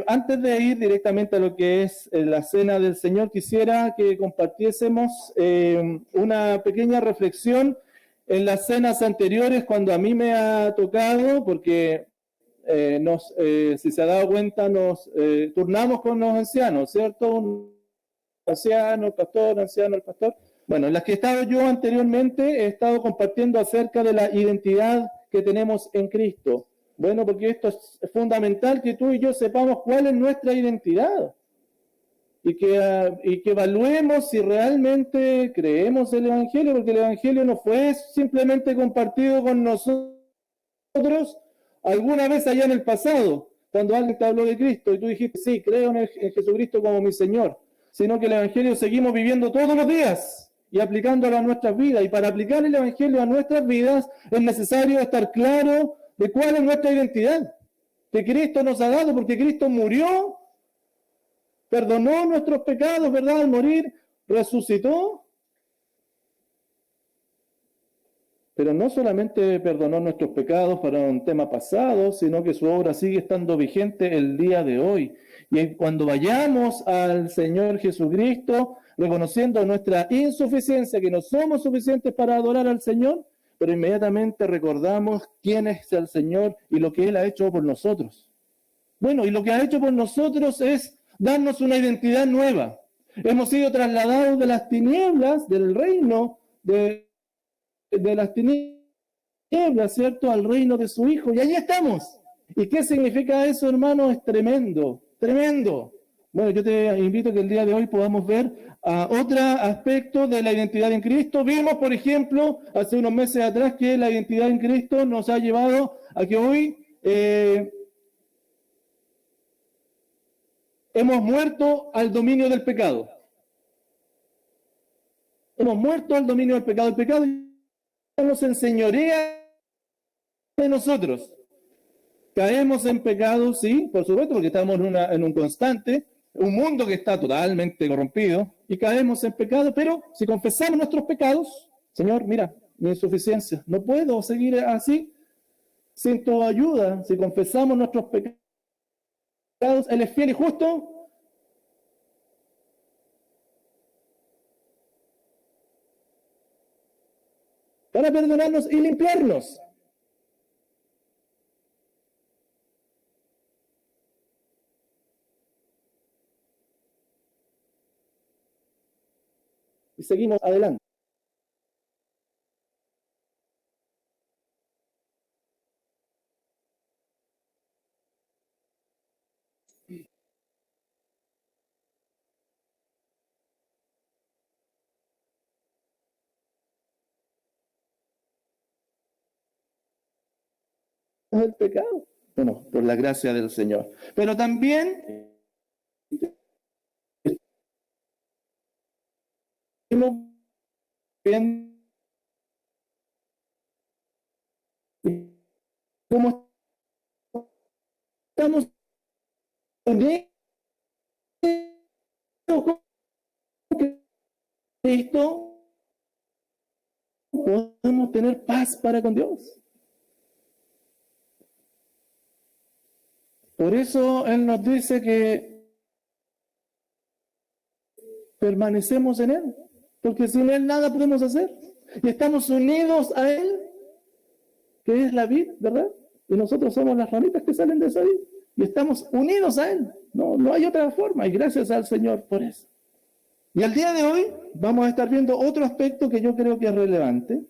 antes de ir directamente a lo que es la cena del Señor, quisiera que compartiésemos una pequeña reflexión en las cenas anteriores, cuando a mí me ha tocado, porque si se ha dado cuenta, nos turnamos con los ancianos, ¿cierto? Un anciano, el pastor, anciano, el pastor. Bueno, en las que he estado yo anteriormente, he estado compartiendo acerca de la identidad que tenemos en Cristo. Bueno, porque esto es fundamental, que tú y yo sepamos cuál es nuestra identidad y que evaluemos si realmente creemos el Evangelio, porque el Evangelio no fue simplemente compartido con nosotros alguna vez allá en el pasado, cuando alguien te habló de Cristo y tú dijiste, sí, creo en Jesucristo como mi Señor, sino que el Evangelio seguimos viviendo todos los días y aplicándolo a nuestras vidas. Y para aplicar el Evangelio a nuestras vidas es necesario estar claro de cuál es nuestra identidad, que Cristo nos ha dado, porque Cristo murió, perdonó nuestros pecados, ¿verdad? Al morir, resucitó. Pero no solamente perdonó nuestros pecados para un tema pasado, sino que su obra sigue estando vigente el día de hoy. Y cuando vayamos al Señor Jesucristo, reconociendo nuestra insuficiencia, que no somos suficientes para adorar al Señor, pero inmediatamente recordamos quién es el Señor y lo que Él ha hecho por nosotros. Bueno, y lo que ha hecho por nosotros es darnos una identidad nueva. Hemos sido trasladados de las tinieblas, del reino de las tinieblas, ¿cierto?, al reino de su Hijo. Y ahí estamos. ¿Y qué significa eso, hermano? Es tremendo, tremendo. Bueno, yo te invito a que el día de hoy podamos ver otro aspecto de la identidad en Cristo. Vimos, por ejemplo, hace unos meses atrás, que la identidad en Cristo nos ha llevado a que hoy hemos muerto al dominio del pecado. Hemos muerto al dominio del pecado. El pecado nos enseñorea de nosotros. Caemos en pecado, sí, por supuesto, porque estamos en un constante, un mundo que está totalmente corrompido, y caemos en pecado, pero si confesamos nuestros pecados, Señor, mira, mi insuficiencia, no puedo seguir así sin tu ayuda. Si confesamos nuestros pecados, Él es fiel y justo para perdonarnos y limpiarnos. Y seguimos adelante. El pecado. Bueno, por la gracia del Señor. Pero también como estamos en Cristo, podemos tener paz para con Dios. Por eso Él nos dice que permanecemos en Él, porque sin Él nada podemos hacer. Y estamos unidos a Él, que es la vid, ¿verdad? Y nosotros somos las ramitas que salen de esa vid. Y estamos unidos a Él. No hay otra forma. Y gracias al Señor por eso. Y al día de hoy vamos a estar viendo otro aspecto que yo creo que es relevante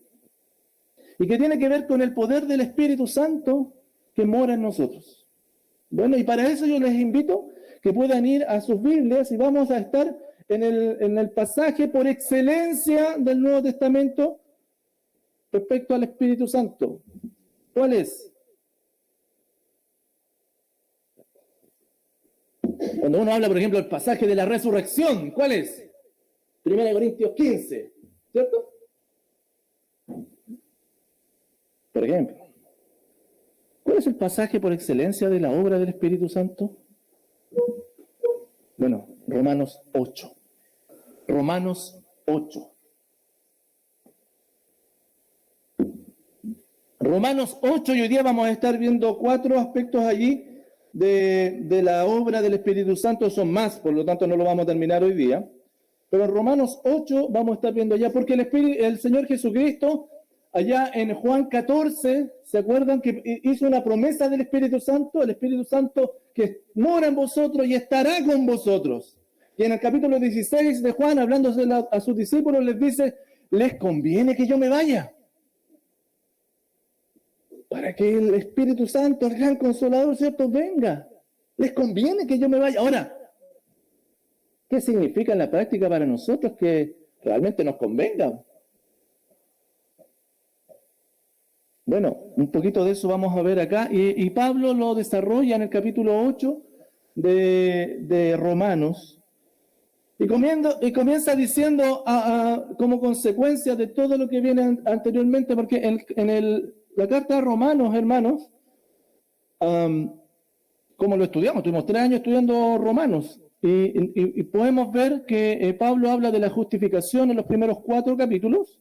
y que tiene que ver con el poder del Espíritu Santo que mora en nosotros. Bueno, y para eso yo les invito que puedan ir a sus Biblias y vamos a estar en el pasaje por excelencia del Nuevo Testamento respecto al Espíritu Santo. ¿Cuál es? Cuando uno habla, por ejemplo, del pasaje de la resurrección, ¿cuál es? 1 Corintios 15, ¿cierto? Por ejemplo, ¿cuál es el pasaje por excelencia de la obra del Espíritu Santo? Bueno, Romanos 8. Romanos 8. Romanos 8, y hoy día vamos a estar viendo 4 aspectos allí de la obra del Espíritu Santo son más, por lo tanto no lo vamos a terminar hoy día. Pero en Romanos 8 vamos a estar viendo ya, porque el Señor Jesucristo, allá en Juan 14, ¿se acuerdan que hizo una promesa del Espíritu Santo? El Espíritu Santo que mora en vosotros y estará con vosotros. Y en el capítulo 16 de Juan, hablándose a sus discípulos, les dice, les conviene que yo me vaya, para que el Espíritu Santo, el gran consolador, ¿cierto?, venga. Les conviene que yo me vaya. Ahora, ¿qué significa en la práctica para nosotros que realmente nos convenga? Bueno, un poquito de eso vamos a ver acá. Y Pablo lo desarrolla en el capítulo 8 de Romanos. Y comienza diciendo, como consecuencia de todo lo que viene anteriormente, porque en la carta de Romanos, hermanos, como lo estudiamos, tuvimos 3 años estudiando Romanos, y podemos ver que Pablo habla de la justificación en los primeros 4 capítulos.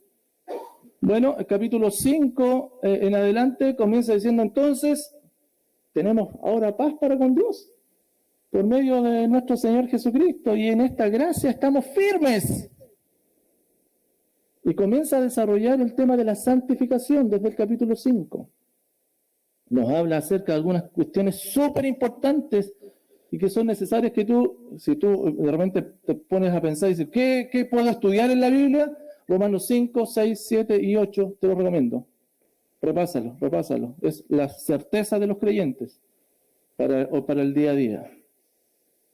Bueno, el capítulo 5 en adelante comienza diciendo entonces, tenemos ahora paz para con Dios, por medio de nuestro Señor Jesucristo, y en esta gracia estamos firmes. Y comienza a desarrollar el tema de la santificación desde el capítulo 5. Nos habla acerca de algunas cuestiones súper importantes y que son necesarias que si tú de repente te pones a pensar y dices, ¿qué puedo estudiar en la Biblia? Romanos 5, 6, 7 y 8, te lo recomiendo. Repásalo. Es la certeza de los creyentes para el día a día.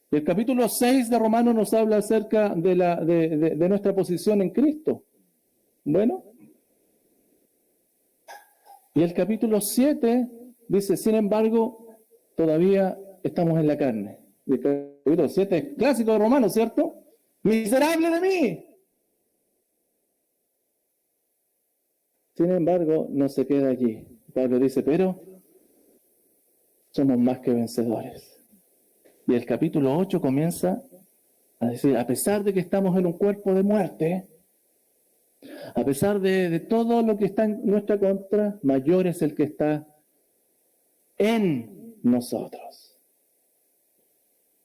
El capítulo 6 de Romanos nos habla acerca de nuestra posición en Cristo. Bueno, y el capítulo 7 dice, sin embargo, todavía estamos en la carne. El capítulo 7 es clásico de Romanos, ¿cierto? ¡Miserable de mí! Sin embargo, no se queda allí. Pablo dice, pero somos más que vencedores. Y el capítulo 8 comienza a decir, a pesar de que estamos en un cuerpo de muerte, a pesar de todo lo que está en nuestra contra, mayor es el que está en nosotros.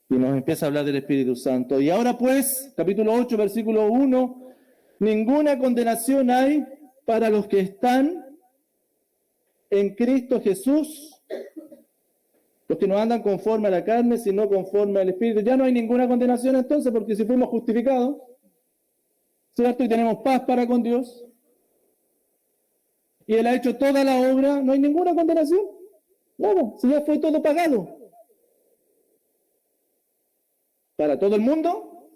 Y nos empieza a hablar del Espíritu Santo. Y ahora pues, capítulo 8, versículo 1, ninguna condenación hay para los que están en Cristo Jesús, los que no andan conforme a la carne, sino conforme al Espíritu. Ya no hay ninguna condenación entonces, porque si fuimos justificados, ¿cierto? Y tenemos paz para con Dios, y Él ha hecho toda la obra, no hay ninguna condenación. Nada, si ya fue todo pagado. ¿Para todo el mundo?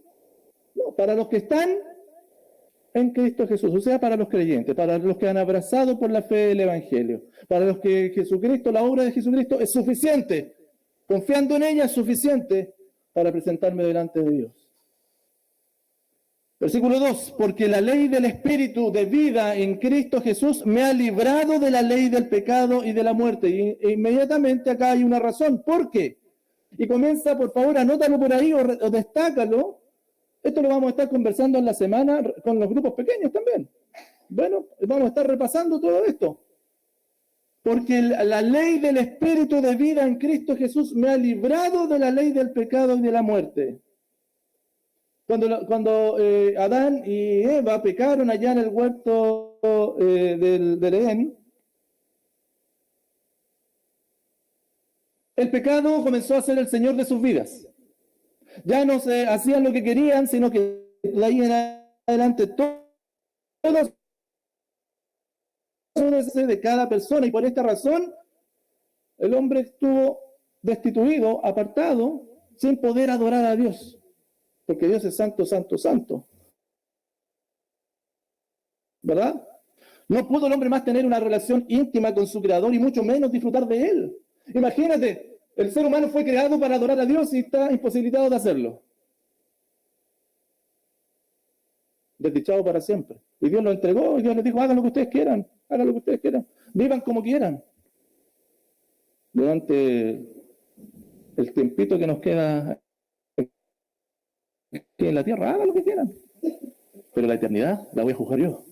No, para los que están en Cristo Jesús, o sea, para los creyentes, para los que han abrazado por la fe del Evangelio, para los que Jesucristo, la obra de Jesucristo es suficiente, confiando en ella es suficiente para presentarme delante de Dios. Versículo 2, porque la ley del Espíritu de vida en Cristo Jesús me ha librado de la ley del pecado y de la muerte. Y inmediatamente acá hay una razón. ¿Por qué? Y comienza, por favor, anótalo por ahí o destácalo. Esto lo vamos a estar conversando en la semana con los grupos pequeños también. Bueno, vamos a estar repasando todo esto. Porque la ley del Espíritu de vida en Cristo Jesús me ha librado de la ley del pecado y de la muerte. Cuando Adán y Eva pecaron allá en el huerto del Edén, el pecado comenzó a ser el Señor de sus vidas. Ya no se hacían lo que querían, sino que de ahí en adelante todos de cada persona, y por esta razón el hombre estuvo destituido, apartado, sin poder adorar a Dios. Porque Dios es santo, santo, santo. ¿Verdad? No pudo el hombre más tener una relación íntima con su Creador y mucho menos disfrutar de Él. Imagínate, el ser humano fue creado para adorar a Dios y está imposibilitado de hacerlo. Desdichado para siempre. Y Dios lo entregó y Dios les dijo, hagan lo que ustedes quieran, hagan lo que ustedes quieran, vivan como quieran. Durante el tiempito que nos queda que en la tierra hagan lo que quieran, pero la eternidad la voy a juzgar yo.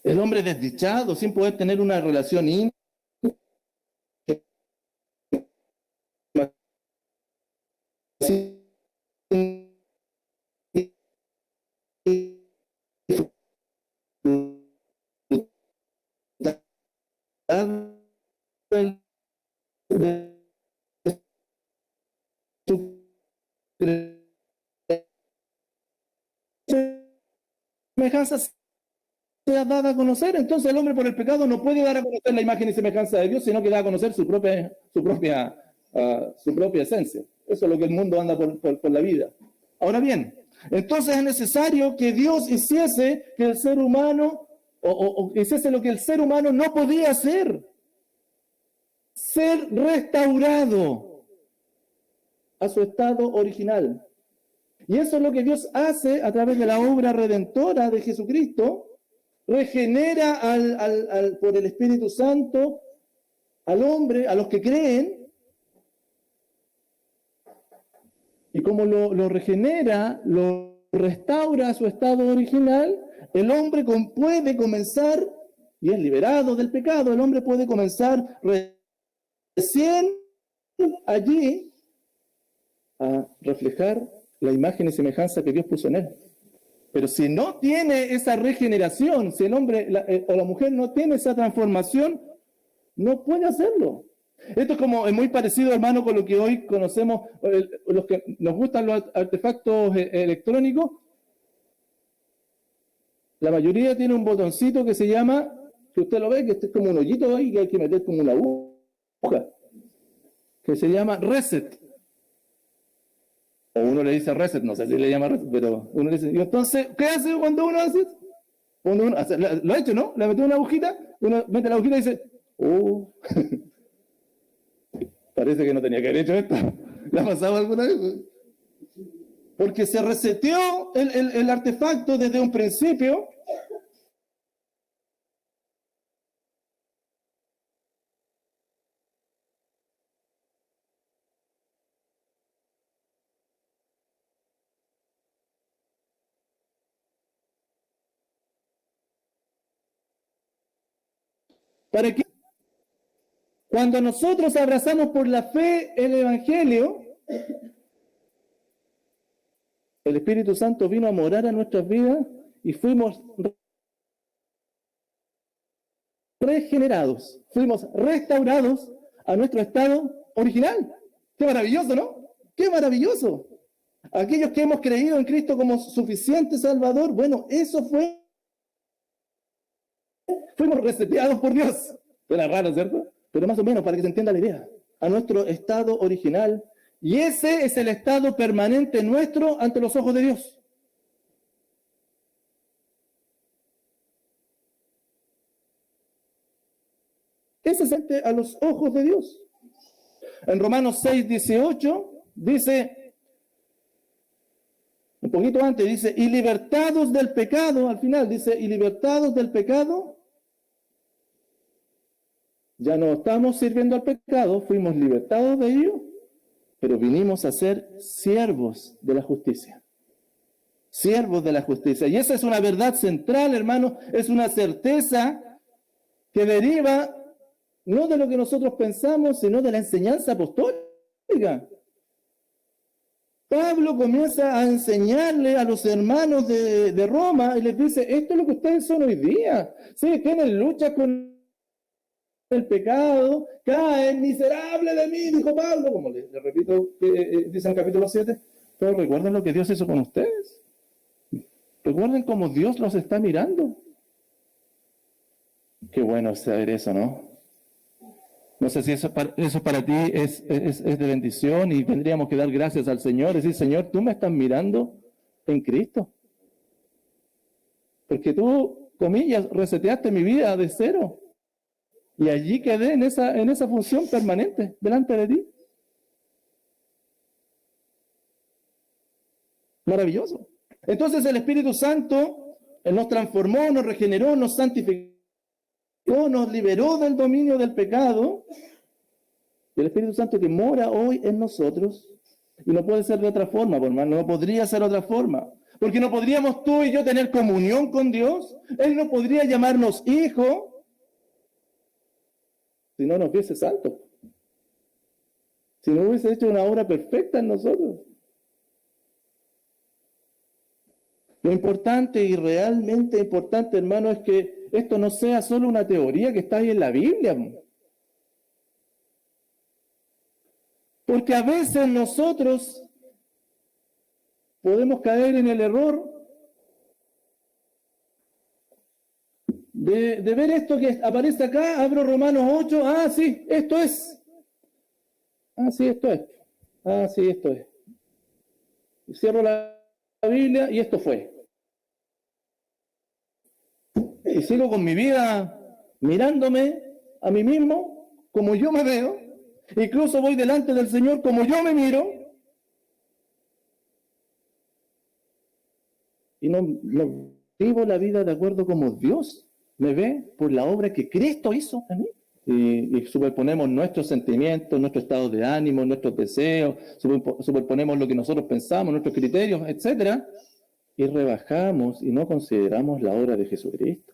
El hombre desdichado, sin poder tener una relación íntima semejanza sea dada a conocer. Entonces el hombre por el pecado no puede dar a conocer la imagen y semejanza de Dios, sino que da a conocer su propia esencia. Eso es lo que el mundo anda por la vida. Ahora bien, entonces es necesario que Dios hiciese que el ser humano, o hiciese lo que el ser humano no podía hacer: ser restaurado a su estado original. Y eso es lo que Dios hace a través de la obra redentora de Jesucristo. Regenera por el Espíritu Santo al hombre, a los que creen, y como lo regenera, lo restaura a su estado original, el hombre puede comenzar, y es liberado del pecado, el hombre puede comenzar recién allí a reflejar la imagen y semejanza que Dios puso en él. Pero si no tiene esa regeneración, si el hombre o la mujer no tiene esa transformación, no puede hacerlo. Esto es muy parecido, hermano, con lo que hoy conocemos, los que nos gustan los artefactos electrónicos. La mayoría tiene un botoncito que se llama, que usted lo ve, que es como un hoyito ahí, que hay que meter como una aguja, que se llama reset. O uno le dice reset, no sé si le llama reset, pero uno le dice. Y entonces, ¿qué hace cuando uno hace? Lo ha hecho, ¿no? Le mete una agujita, uno mete la agujita y dice, parece que no tenía que haber hecho esto. ¿Le ha pasado alguna vez? Porque se reseteó el artefacto desde un principio. ¿Para qué? Cuando nosotros abrazamos por la fe el Evangelio, el Espíritu Santo vino a morar a nuestras vidas y fuimos regenerados, fuimos restaurados a nuestro estado original. ¡Qué maravilloso!, ¿no? ¡Qué maravilloso! Aquellos que hemos creído en Cristo como suficiente Salvador, bueno, fuimos reseteados por Dios. Suena raro, ¿cierto? Pero más o menos, para que se entienda la idea, a nuestro estado original. Y ese es el estado permanente nuestro ante los ojos de Dios. Ese es a los ojos de Dios. En Romanos 6:18 dice, un poquito antes, dice, y libertados del pecado, al final dice, y libertados del pecado, ya no estamos sirviendo al pecado, fuimos libertados de ello, pero vinimos a ser siervos de la justicia. Siervos de la justicia. Y esa es una verdad central, hermano, es una certeza que deriva no de lo que nosotros pensamos, sino de la enseñanza apostólica. Pablo comienza a enseñarle a los hermanos de Roma y les dice, esto es lo que ustedes son hoy día. Sí, tienen lucha con el pecado, caen, miserable de mí, dijo Pablo, como le repito, dice en el capítulo 7, pero recuerden lo que Dios hizo con ustedes. Recuerden cómo Dios los está mirando. Qué bueno saber eso, ¿no? No sé si eso para ti es de bendición y tendríamos que dar gracias al Señor, decir, Señor, tú me estás mirando en Cristo. Porque tú, comillas, reseteaste mi vida de cero. Y allí quedé en esa función permanente delante de ti. Maravilloso. Entonces el Espíritu Santo nos transformó, nos regeneró, nos santificó, nos liberó del dominio del pecado. Y el Espíritu Santo que mora hoy en nosotros, y no puede ser de otra forma, por hermano, no podría ser de otra forma. Porque no podríamos tú y yo tener comunión con Dios. Él no podría llamarnos hijo si no nos viese santos, si no hubiese hecho una obra perfecta en nosotros. Lo importante y realmente importante, hermano, es que esto no sea solo una teoría que está ahí en la Biblia. Porque a veces nosotros podemos caer en el error de ver esto que aparece acá, abro Romanos 8, ah, sí, esto es. Ah, sí, esto es. Ah, sí, esto es. Y cierro la Biblia y esto fue. Y sigo con mi vida mirándome a mí mismo como yo me veo. Incluso voy delante del Señor como yo me miro. Y no vivo la vida de acuerdo como Dios me ve por la obra que Cristo hizo en mí. Y superponemos nuestros sentimientos, nuestro estado de ánimo, nuestros deseos, superponemos lo que nosotros pensamos, nuestros criterios, etcétera, y rebajamos y no consideramos la obra de Jesucristo.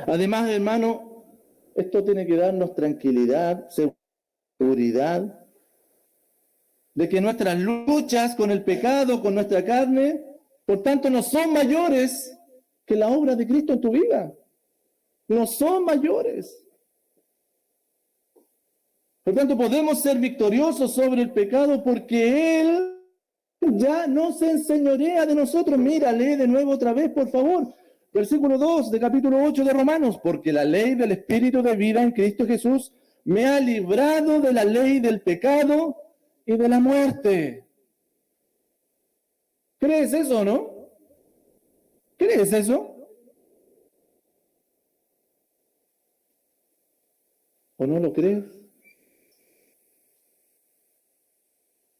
Además, hermano, esto tiene que darnos tranquilidad, seguridad, de que nuestras luchas con el pecado, con nuestra carne, por tanto, no son mayores que la obra de Cristo en tu vida. No son mayores. Por tanto, podemos ser victoriosos sobre el pecado porque Él ya no se enseñorea de nosotros. Mira, lee de nuevo otra vez, por favor. Versículo 2 de capítulo 8 de Romanos. Porque la ley del Espíritu de vida en Cristo Jesús me ha librado de la ley del pecado y de la muerte. ¿Crees eso o no? ¿Crees eso? ¿O no lo crees?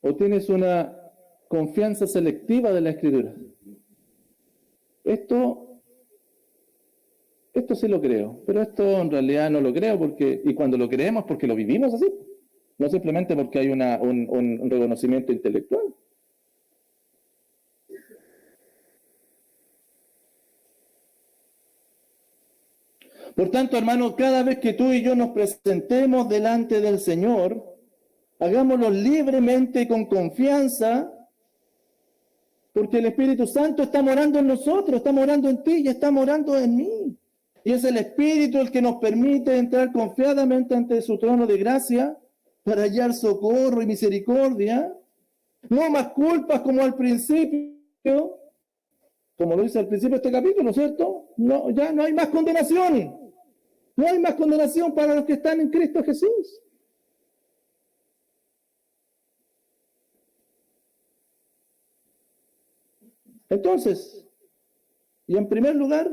¿O tienes una confianza selectiva de la Escritura? Esto sí lo creo, pero esto en realidad no lo creo porque, y cuando lo creemos porque lo vivimos así, no simplemente porque hay un reconocimiento intelectual. Por tanto, hermano, cada vez que tú y yo nos presentemos delante del Señor, hagámoslo libremente y con confianza, porque el Espíritu Santo está morando en nosotros, está morando en ti y está morando en mí. Y es el Espíritu el que nos permite entrar confiadamente ante su trono de gracia para hallar socorro y misericordia. No más culpas como al principio, como lo dice al principio de este capítulo, ¿cierto? No, ya no hay más condenación. No hay más condenación para los que están en Cristo Jesús. Entonces, y en primer lugar,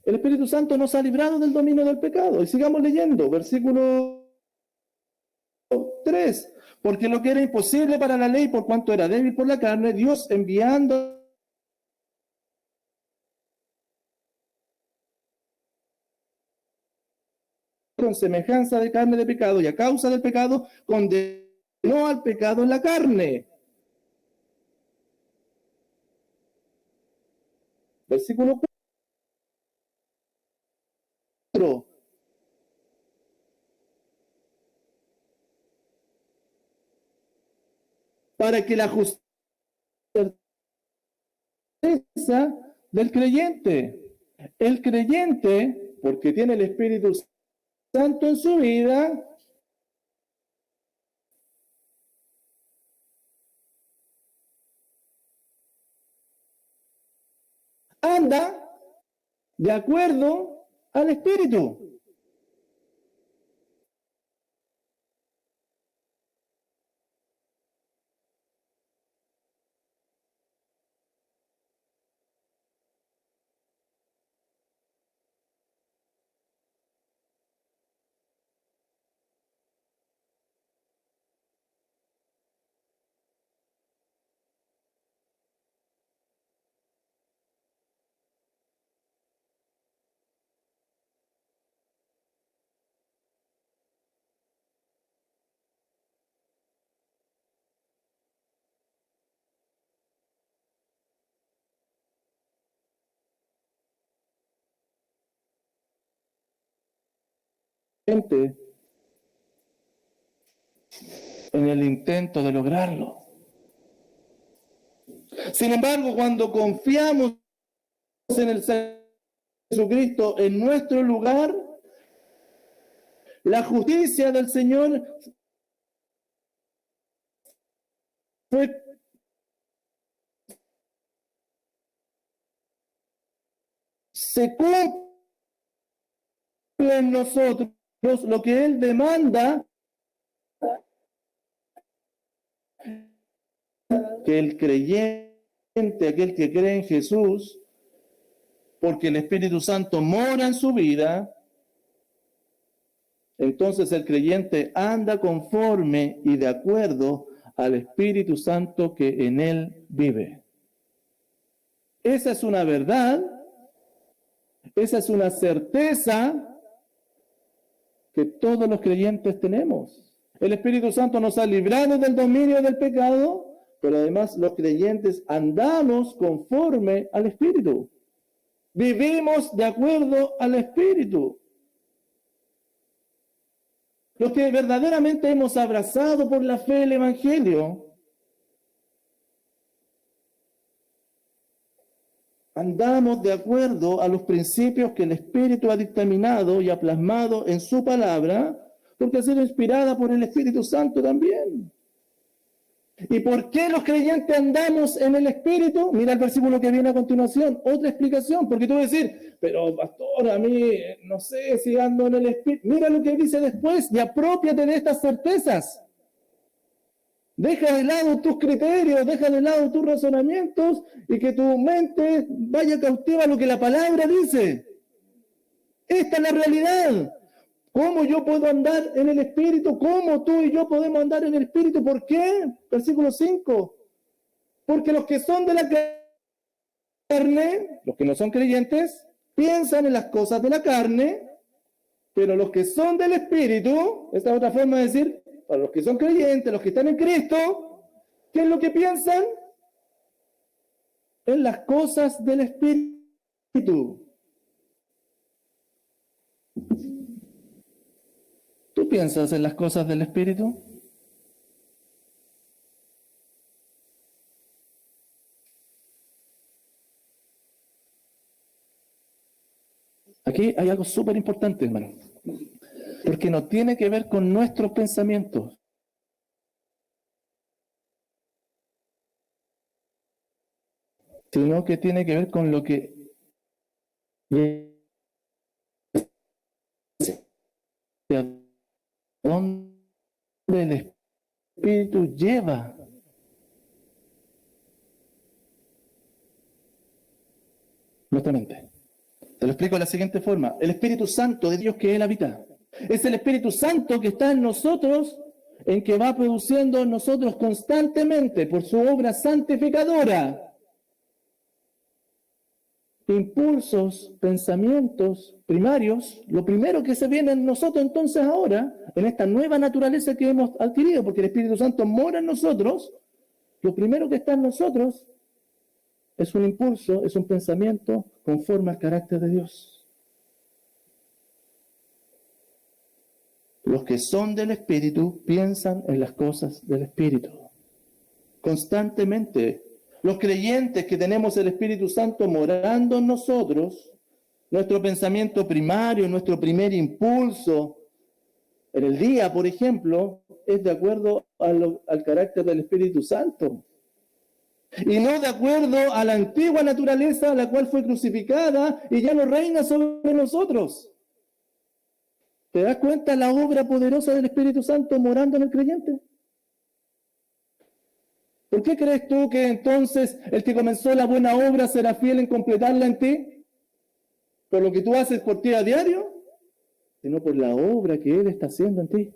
el Espíritu Santo nos ha librado del dominio del pecado. Y sigamos leyendo, versículo 3. Porque lo que era imposible para la ley, por cuanto era débil por la carne, Dios enviando con semejanza de carne de pecado y a causa del pecado, condenó al pecado en la carne. Versículo 4. Para que la justicia del creyente. El creyente, porque tiene el Espíritu Santo en su vida, anda de acuerdo al Espíritu. Gente, en el intento de lograrlo. Sin embargo, cuando confiamos en el Señor Jesucristo en nuestro lugar, la justicia del Señor se cumple en nosotros lo que Él demanda, que el creyente, aquel que cree en Jesús, porque el Espíritu Santo mora en su vida, entonces el creyente anda conforme y de acuerdo al Espíritu Santo que en él vive. Esa es una verdad, esa es una certeza que todos los creyentes tenemos. El Espíritu Santo nos ha librado del dominio del pecado, pero además los creyentes andamos conforme al Espíritu. Vivimos de acuerdo al Espíritu. Los que verdaderamente hemos abrazado por la fe el Evangelio, andamos de acuerdo a los principios que el Espíritu ha dictaminado y ha plasmado en su palabra, porque ha sido inspirada por el Espíritu Santo también. ¿Y por qué los creyentes andamos en el Espíritu? Mira el versículo que viene a continuación, otra explicación, porque tú vas a decir, pero pastor, a mí no sé si ando en el Espíritu. Mira lo que dice después y aprópiate de estas certezas. Deja de lado tus criterios, deja de lado tus razonamientos y que tu mente vaya cautiva a lo que la palabra dice. Esta es la realidad. ¿Cómo yo puedo andar en el Espíritu? ¿Cómo tú y yo podemos andar en el Espíritu? ¿Por qué? Versículo 5. Porque los que son de la carne, los que no son creyentes, piensan en las cosas de la carne, pero los que son del Espíritu, esta es otra forma de decir, para los que son creyentes, los que están en Cristo, ¿qué es lo que piensan? En las cosas del Espíritu. ¿Tú piensas en las cosas del Espíritu? Aquí hay algo súper importante, hermano, porque no tiene que ver con nuestros pensamientos. Sino que tiene que ver con lo que donde el Espíritu lleva. Nuestra mente. Te lo explico de la siguiente forma. El Espíritu Santo de Dios que Él habita. Es el Espíritu Santo que está en nosotros, en que va produciendo en nosotros constantemente por su obra santificadora impulsos, pensamientos primarios, lo primero que se viene en nosotros entonces ahora, en esta nueva naturaleza que hemos adquirido, porque el Espíritu Santo mora en nosotros, lo primero que está en nosotros es un impulso, es un pensamiento conforme al carácter de Dios. Los que son del Espíritu piensan en las cosas del Espíritu. Constantemente, los creyentes que tenemos el Espíritu Santo morando en nosotros, nuestro pensamiento primario, nuestro primer impulso en el día, por ejemplo, es de acuerdo al carácter del Espíritu Santo. Y no de acuerdo a la antigua naturaleza, la cual fue crucificada y ya no reina sobre nosotros. ¿Te das cuenta la obra poderosa del Espíritu Santo morando en el creyente? ¿Por qué crees tú que entonces el que comenzó la buena obra será fiel en completarla en ti? ¿Por lo que tú haces por ti a diario? Sino por la obra que Él está haciendo en ti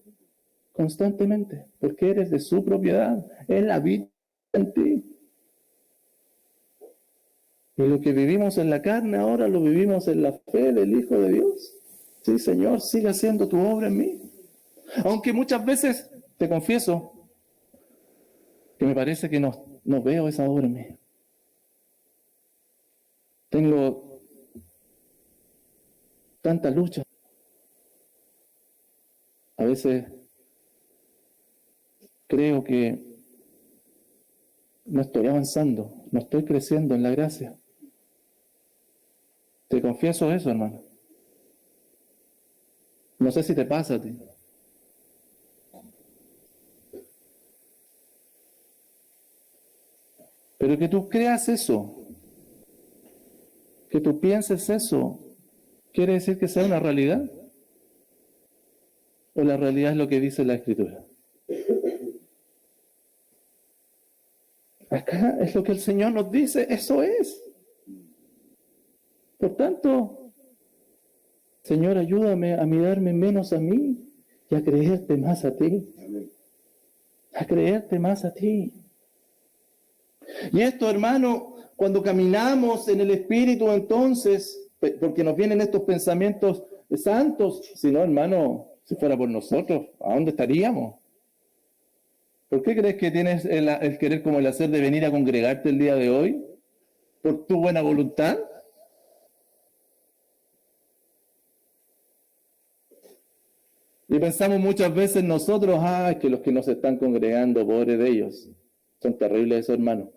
constantemente, porque eres de su propiedad. Él habita en ti. Y lo que vivimos en la carne ahora lo vivimos en la fe del Hijo de Dios. Sí, Señor, sigue haciendo tu obra en mí. Aunque muchas veces, te confieso, que me parece que no veo esa obra en mí. Tengo tanta lucha. A veces creo que no estoy avanzando, no estoy creciendo en la gracia. Te confieso eso, hermano. No sé si te pasa a ti. Pero que tú creas eso, que tú pienses eso, ¿quiere decir que sea una realidad? ¿O la realidad es lo que dice la Escritura? Acá es lo que el Señor nos dice, eso es. Por tanto, Señor, ayúdame a mirarme menos a mí y a creerte más a ti. A creerte más a ti. Y esto, hermano, cuando caminamos en el Espíritu, entonces, porque nos vienen estos pensamientos santos, si no, hermano, si fuera por nosotros, ¿a dónde estaríamos? ¿Por qué crees que tienes el querer como el hacer de venir a congregarte el día de hoy? ¿Por tu buena voluntad? Y pensamos muchas veces nosotros, es que los que no se están congregando, pobres de ellos, son terribles esos hermanos.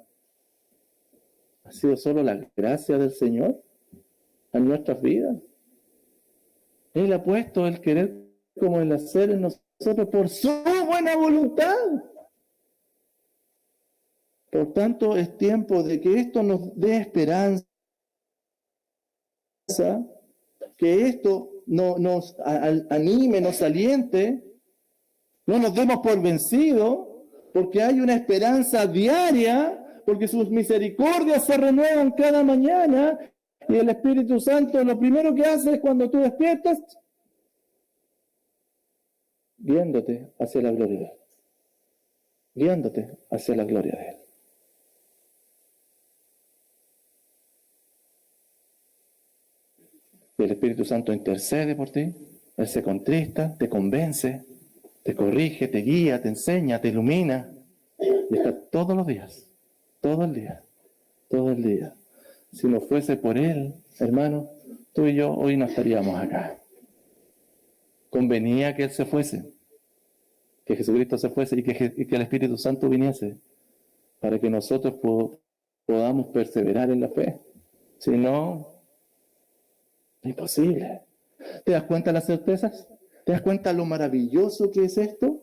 Ha sido solo la gracia del Señor en nuestras vidas. Él ha puesto el querer como el hacer en nosotros por su buena voluntad. Por tanto, es tiempo de que esto nos dé esperanza, que esto nos anime, nos aliente, no nos demos por vencidos, porque hay una esperanza diaria, porque sus misericordias se renuevan cada mañana, y el Espíritu Santo lo primero que hace es cuando tú despiertas, guiándote hacia la gloria de Él. Guiándote hacia la gloria de Él. Y el Espíritu Santo intercede por ti, Él se contrista, te convence, te corrige, te guía, te enseña, te ilumina. Y está todos los días, todo el día, todo el día. Si no fuese por Él, hermano, tú y yo hoy no estaríamos acá. Convenía que Él se fuese, que Jesucristo se fuese y que el Espíritu Santo viniese para que nosotros podamos perseverar en la fe. Si no, imposible. ¿Te das cuenta de las certezas? ¿Te das cuenta lo maravilloso que es esto?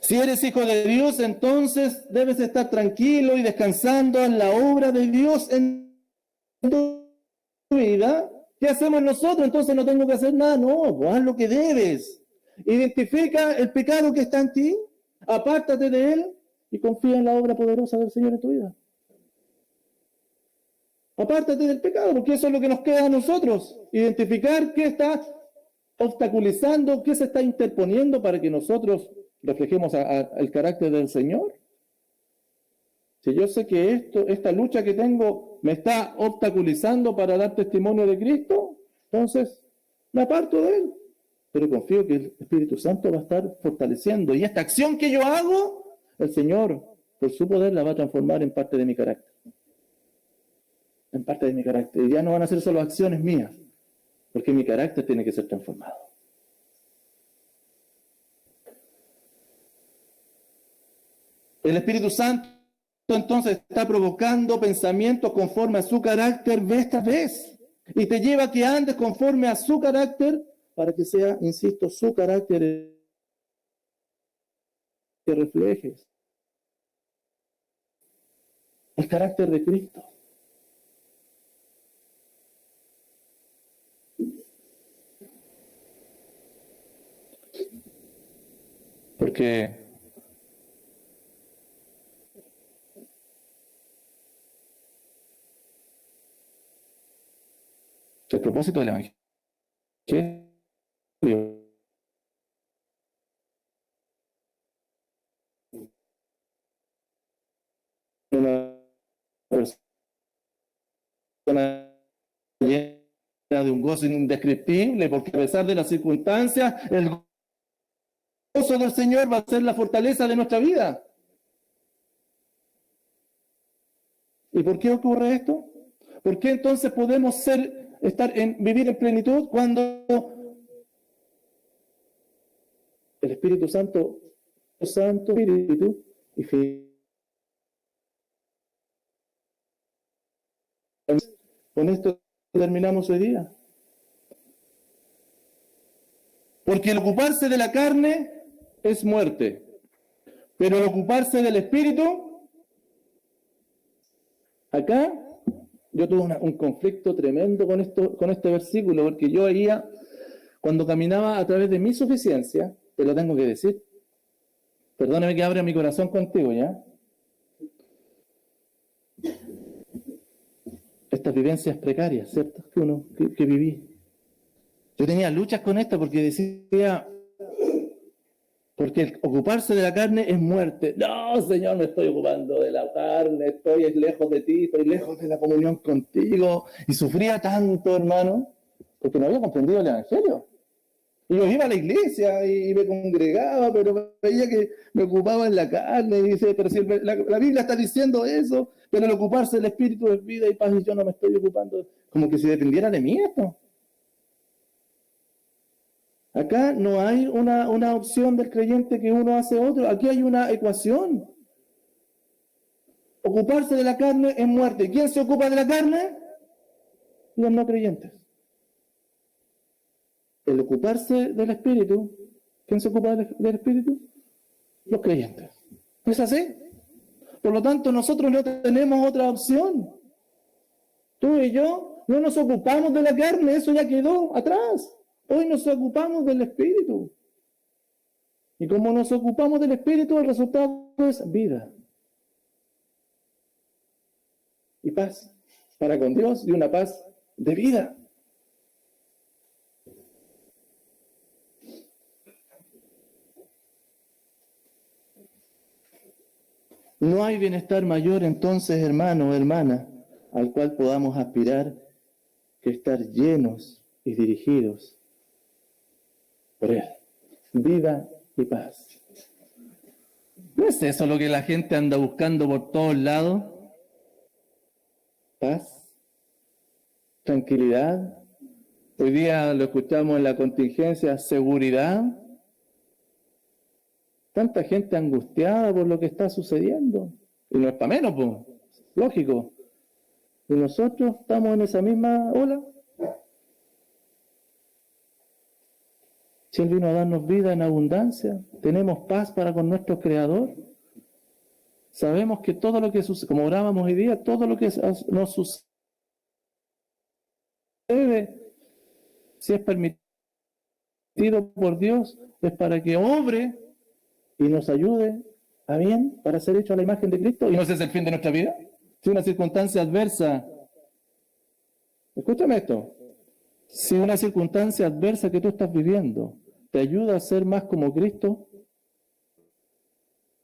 Si eres hijo de Dios, entonces debes estar tranquilo y descansando en la obra de Dios en tu vida. ¿Qué hacemos nosotros? Entonces no tengo que hacer nada. No, haz lo que debes. Identifica el pecado que está en ti, apártate de él y confía en la obra poderosa del Señor en tu vida. Apártate del pecado, porque eso es lo que nos queda a nosotros. Identificar qué está obstaculizando, qué se está interponiendo para que nosotros reflejemos el carácter del Señor. Si yo sé que esta lucha que tengo me está obstaculizando para dar testimonio de Cristo, entonces me aparto de Él. Pero confío que el Espíritu Santo va a estar fortaleciendo. Y esta acción que yo hago, el Señor, por su poder, la va a transformar en parte de mi carácter. En parte de mi carácter. Y ya no van a ser solo acciones mías, porque mi carácter tiene que ser transformado. El Espíritu Santo entonces está provocando pensamientos conforme a su carácter vez tras vez. Y te lleva a que andes conforme a su carácter para que sea, insisto, su carácter que reflejes el carácter de Cristo. Porque el propósito del Evangelio una persona llena de un gozo indescriptible, porque a pesar de las circunstancias, el gozo del Señor va a ser la fortaleza de nuestra vida. ¿Y por qué ocurre esto? ¿Por qué entonces podemos vivir en plenitud cuando el Espíritu Santo, Espíritu y fe. Con esto terminamos hoy día. Porque el ocuparse de la carne es muerte, pero el ocuparse del Espíritu, acá yo tuve un conflicto tremendo con este versículo, porque yo veía, cuando caminaba a través de mi suficiencia, te lo tengo que decir, perdóname que abra mi corazón contigo, ¿ya? Estas vivencias precarias, ¿cierto? Que viví. Yo tenía luchas con esto porque decía, porque el ocuparse de la carne es muerte. No, Señor, me estoy ocupando de la carne, estoy lejos de ti, estoy lejos de la comunión contigo. Y sufría tanto, hermano, porque no había comprendido el Evangelio. Y yo iba a la iglesia y me congregaba, pero veía que me ocupaba en la carne. Y dice, pero si la Biblia está diciendo eso, pero el ocuparse del Espíritu es vida y paz, y yo no me estoy ocupando, como que si dependiera de mí esto. Acá no hay una opción del creyente que uno hace otro, aquí hay una ecuación. Ocuparse de la carne es muerte. ¿Quién se ocupa de la carne? Los no creyentes. El ocuparse del Espíritu, ¿quién se ocupa del Espíritu? Los creyentes. ¿Es así? Por lo tanto, nosotros no tenemos otra opción. Tú y yo no nos ocupamos de la carne, eso ya quedó atrás. Hoy nos ocupamos del Espíritu. Y como nos ocupamos del Espíritu, el resultado es vida y paz para con Dios, y una paz de vida. No hay bienestar mayor entonces, hermano o hermana, al cual podamos aspirar que estar llenos y dirigidos por Él. Vida y paz. ¿No es eso lo que la gente anda buscando por todos lados? Paz, tranquilidad. Hoy día lo escuchamos en la contingencia, seguridad. Tanta gente angustiada por lo que está sucediendo. Y no es para menos, pues, lógico. Y nosotros estamos en esa misma ola. Si Él vino a darnos vida en abundancia, tenemos paz para con nuestro Creador. Sabemos que todo lo que sucede, como orábamos hoy día, todo lo que nos sucede, si es permitido por Dios, es para que obre y nos ayude a bien para ser hecho a la imagen de Cristo. Y no ese es el fin de nuestra vida. Si una circunstancia adversa, escúchame esto, si una circunstancia adversa que tú estás viviendo te ayuda a ser más como Cristo,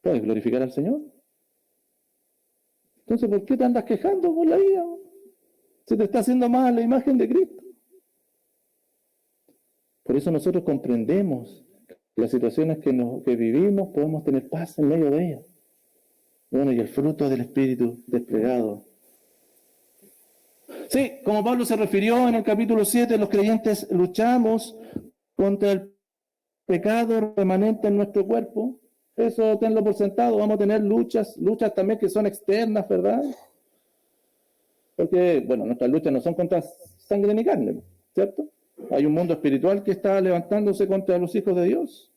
puedes glorificar al Señor. Entonces, ¿por qué te andas quejando por la vida? Si te está haciendo más a la imagen de Cristo. Por eso nosotros comprendemos las situaciones que vivimos, podemos tener paz en medio de ellas. Bueno, y el fruto del Espíritu desplegado. Sí, como Pablo se refirió en el capítulo 7, los creyentes luchamos contra el pecado remanente en nuestro cuerpo. Eso tenlo por sentado, vamos a tener luchas también que son externas, ¿verdad? Porque, bueno, nuestras luchas no son contra sangre ni carne, ¿cierto? Hay un mundo espiritual que está levantándose contra los hijos de Dios.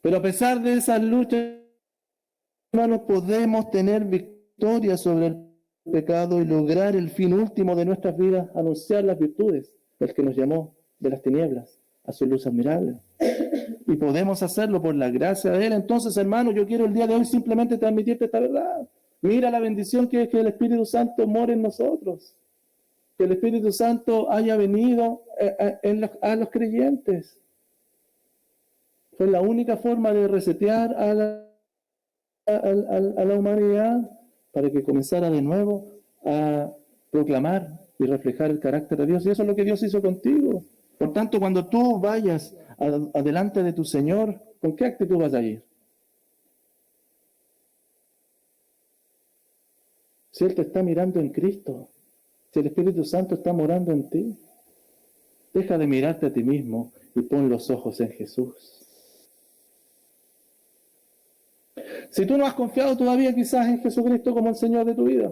Pero a pesar de esas luchas, hermanos, podemos tener victoria sobre el pecado y lograr el fin último de nuestras vidas, anunciar las virtudes del que nos llamó de las tinieblas a su luz admirable. Y podemos hacerlo por la gracia de Él. Entonces, hermano, yo quiero el día de hoy simplemente transmitirte esta verdad. Mira la bendición que es que el Espíritu Santo more en nosotros. Que el Espíritu Santo haya venido a los creyentes. Fue la única forma de resetear a la humanidad para que comenzara de nuevo a proclamar y reflejar el carácter de Dios. Y eso es lo que Dios hizo contigo. Por tanto, cuando tú vayas adelante de tu Señor, ¿con qué actitud vas a ir? Si Él te está mirando en Cristo, si el Espíritu Santo está morando en ti, Deja de mirarte a ti mismo y pon los ojos en Jesús. Si tú no has confiado todavía quizás en Jesucristo como el Señor de tu vida,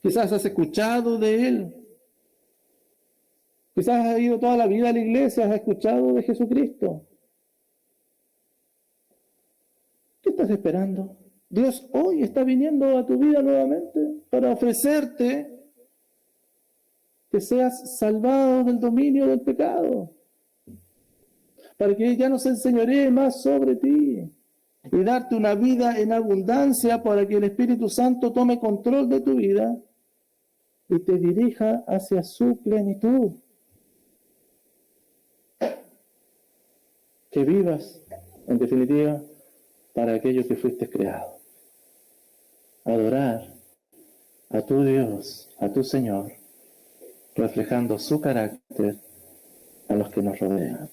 quizás has escuchado de Él, quizás has ido toda la vida a la iglesia, has escuchado de Jesucristo. ¿Qué estás esperando? Dios hoy está viniendo a tu vida nuevamente para ofrecerte que seas salvado del dominio del pecado, para que ya no se enseñoree más sobre ti y darte una vida en abundancia para que el Espíritu Santo tome control de tu vida y te dirija hacia su plenitud. Que vivas, en definitiva, para aquello que fuiste creado. Adorar a tu Dios, a tu Señor, reflejando su carácter a los que nos rodean.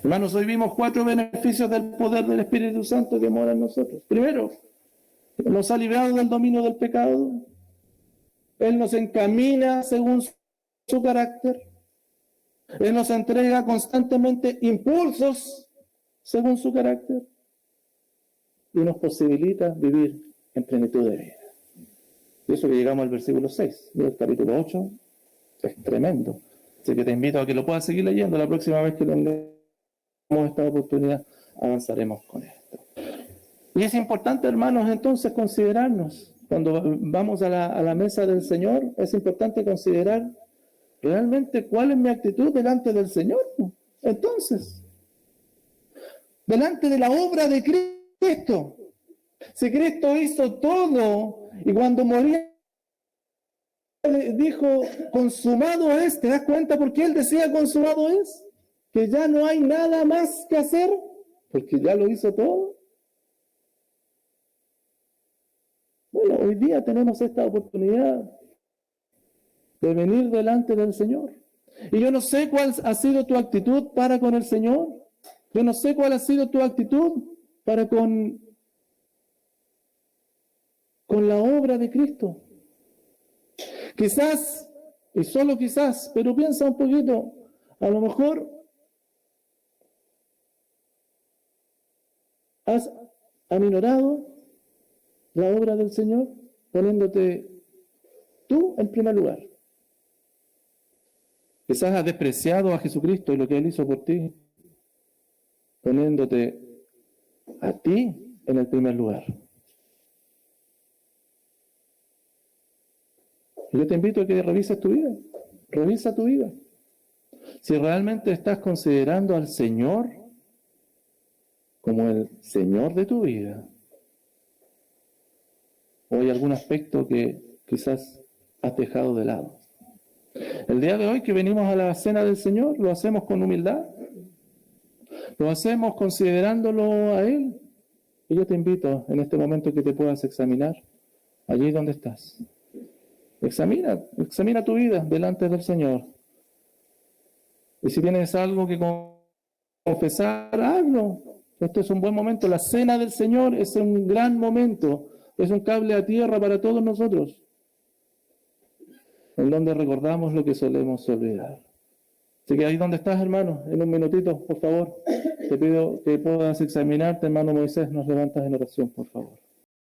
Hermanos, hoy vimos 4 beneficios del poder del Espíritu Santo que mora en nosotros. Primero, nos ha librado del dominio del pecado. Él nos encamina según su carácter. Él nos entrega constantemente impulsos según su carácter. Y nos posibilita vivir en plenitud de vida. Y eso que llegamos al versículo 6 del capítulo 8 es tremendo. Así que te invito a que lo puedas seguir leyendo. La próxima vez que tengamos esta oportunidad, avanzaremos con esto. Y es importante, hermanos, entonces considerarnos. Cuando vamos a la mesa del Señor, es importante considerar realmente cuál es mi actitud delante del Señor. Entonces, delante de la obra de Cristo. Si Cristo hizo todo y cuando moría dijo, consumado es, ¿te das cuenta por qué Él decía consumado es? Que ya no hay nada más que hacer, porque ya lo hizo todo. Bueno, hoy día tenemos esta oportunidad de venir delante del Señor. Y yo no sé cuál ha sido tu actitud para con el Señor. Yo no sé cuál ha sido tu actitud para con la obra de Cristo. Quizás, y solo quizás, pero piensa un poquito, a lo mejor has aminorado la obra del Señor poniéndote tú en primer lugar. Quizás has despreciado a Jesucristo y lo que Él hizo por ti, poniéndote a ti en el primer lugar. Yo te invito a que revises tu vida. Revisa tu vida. Si realmente estás considerando al Señor como el Señor de tu vida, o hay algún aspecto que quizás has dejado de lado. El día de hoy que venimos a la cena del Señor, lo hacemos con humildad, lo hacemos considerándolo a Él. Y yo te invito en este momento que te puedas examinar allí donde estás. Examina tu vida delante del Señor. Y si tienes algo que confesar, hazlo. Este es un buen momento. La cena del Señor es un gran momento. Es un cable a tierra para todos nosotros, en donde recordamos lo que solemos olvidar. Así que ahí donde estás, hermano, en un minutito, por favor, te pido que puedas examinarte, hermano Moisés, nos levantas en oración, por favor.